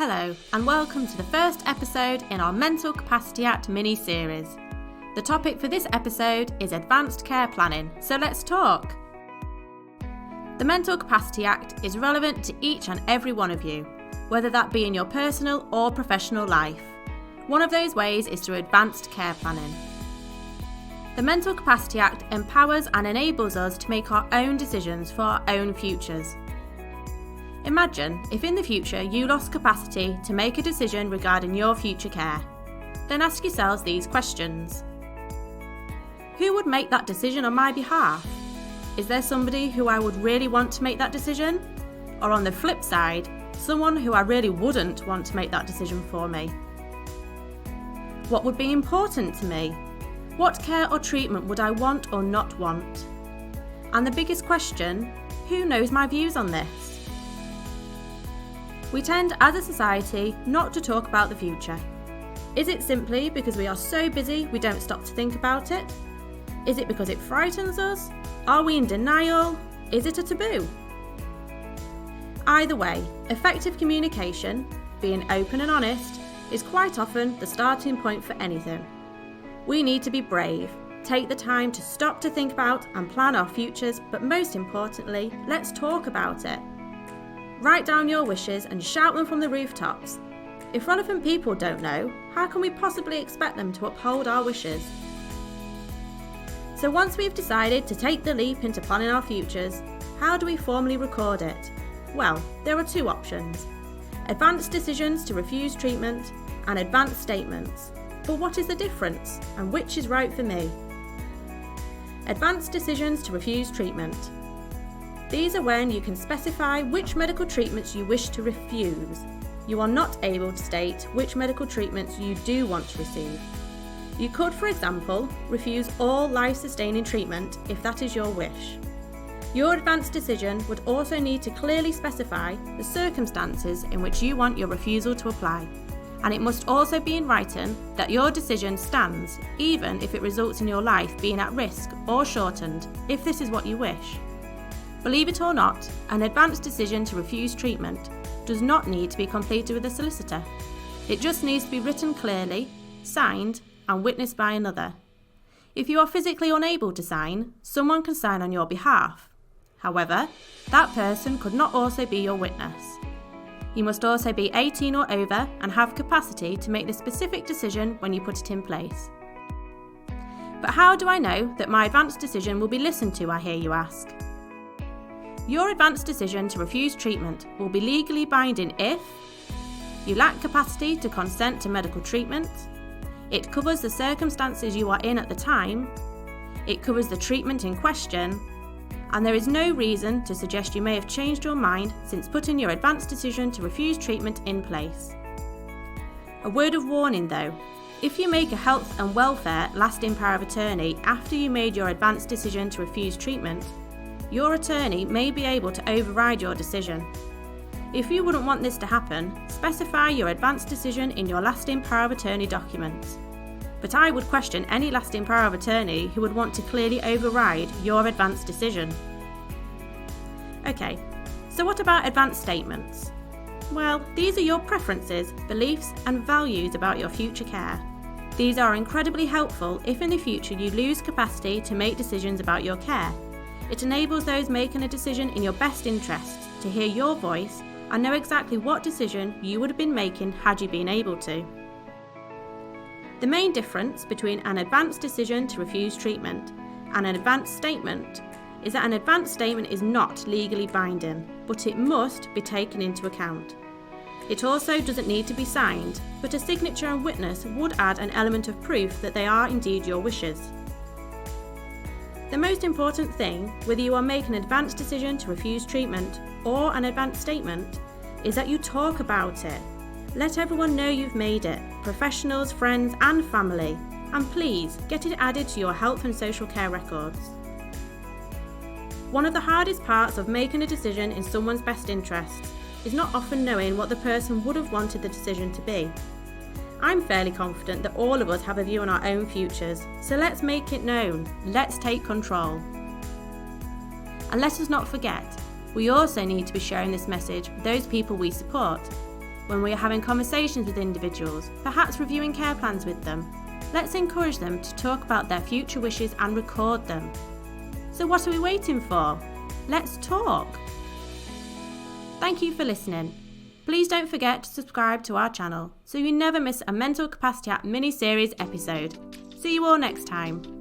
Hello, and welcome to the first episode in our Mental Capacity Act mini-series. The topic for this episode is advanced care planning, so let's talk. The Mental Capacity Act is relevant to each and every one of you, whether that be in your personal or professional life. One of those ways is through advanced care planning. The Mental Capacity Act empowers and enables us to make our own decisions for our own futures. Imagine if in the future you lost capacity to make a decision regarding your future care. Then ask yourselves these questions. Who would make that decision on my behalf? Is there somebody who I would really want to make that decision? Or on the flip side, someone who I really wouldn't want to make that decision for me? What would be important to me? What care or treatment would I want or not want? And the biggest question, who knows my views on this? We tend as a society not to talk about the future. Is it simply because we are so busy we don't stop to think about it? Is it because it frightens us? Are we in denial? Is it a taboo? Either way, effective communication, being open and honest, is quite often the starting point for anything. We need to be brave, take the time to stop to think about and plan our futures, but most importantly, let's talk about it. Write down your wishes and shout them from the rooftops. If relevant people don't know, how can we possibly expect them to uphold our wishes? So once we've decided to take the leap into planning our futures, how do we formally record it? Well, there are two options: advanced decisions to refuse treatment and advanced statements. But what is the difference, and which is right for me? Advanced decisions to refuse treatment. These are when you can specify which medical treatments you wish to refuse. You are not able to state which medical treatments you do want to receive. You could, for example, refuse all life-sustaining treatment if that is your wish. Your advanced decision would also need to clearly specify the circumstances in which you want your refusal to apply, and it must also be in writing that your decision stands even if it results in your life being at risk or shortened, if this is what you wish. Believe it or not, an advanced decision to refuse treatment does not need to be completed with a solicitor. It just needs to be written clearly, signed, and witnessed by another. If you are physically unable to sign, someone can sign on your behalf. However, that person could not also be your witness. You must also be 18 or over and have capacity to make the specific decision when you put it in place. But how do I know that my advanced decision will be listened to, I hear you ask? Your advanced decision to refuse treatment will be legally binding if you lack capacity to consent to medical treatment, it covers the circumstances you are in at the time, it covers the treatment in question, and there is no reason to suggest you may have changed your mind since putting your advanced decision to refuse treatment in place. A word of warning though, if you make a health and welfare lasting power of attorney after you made your advanced decision to refuse treatment, your attorney may be able to override your decision. If you wouldn't want this to happen, specify your advanced decision in your lasting power of attorney documents. But I would question any lasting power of attorney who would want to clearly override your advanced decision. Okay, so what about advanced statements? Well, these are your preferences, beliefs, and values about your future care. These are incredibly helpful if in the future you lose capacity to make decisions about your care. It enables those making a decision in your best interests to hear your voice and know exactly what decision you would have been making had you been able to. The main difference between an advanced decision to refuse treatment and an advanced statement is that an advanced statement is not legally binding, but it must be taken into account. It also doesn't need to be signed, but a signature and witness would add an element of proof that they are indeed your wishes. The most important thing, whether you are making an advanced decision to refuse treatment or an advanced statement, is that you talk about it. Let everyone know you've made it, professionals, friends and family, and please get it added to your health and social care records. One of the hardest parts of making a decision in someone's best interests is not often knowing what the person would have wanted the decision to be. I'm fairly confident that all of us have a view on our own futures, so let's make it known. Let's take control. And let us not forget, we also need to be sharing this message with those people we support. When we are having conversations with individuals, perhaps reviewing care plans with them, let's encourage them to talk about their future wishes and record them. So what are we waiting for? Let's talk! Thank you for listening. Please don't forget to subscribe to our channel so you never miss a Mental Capacity App mini-series episode. See you all next time.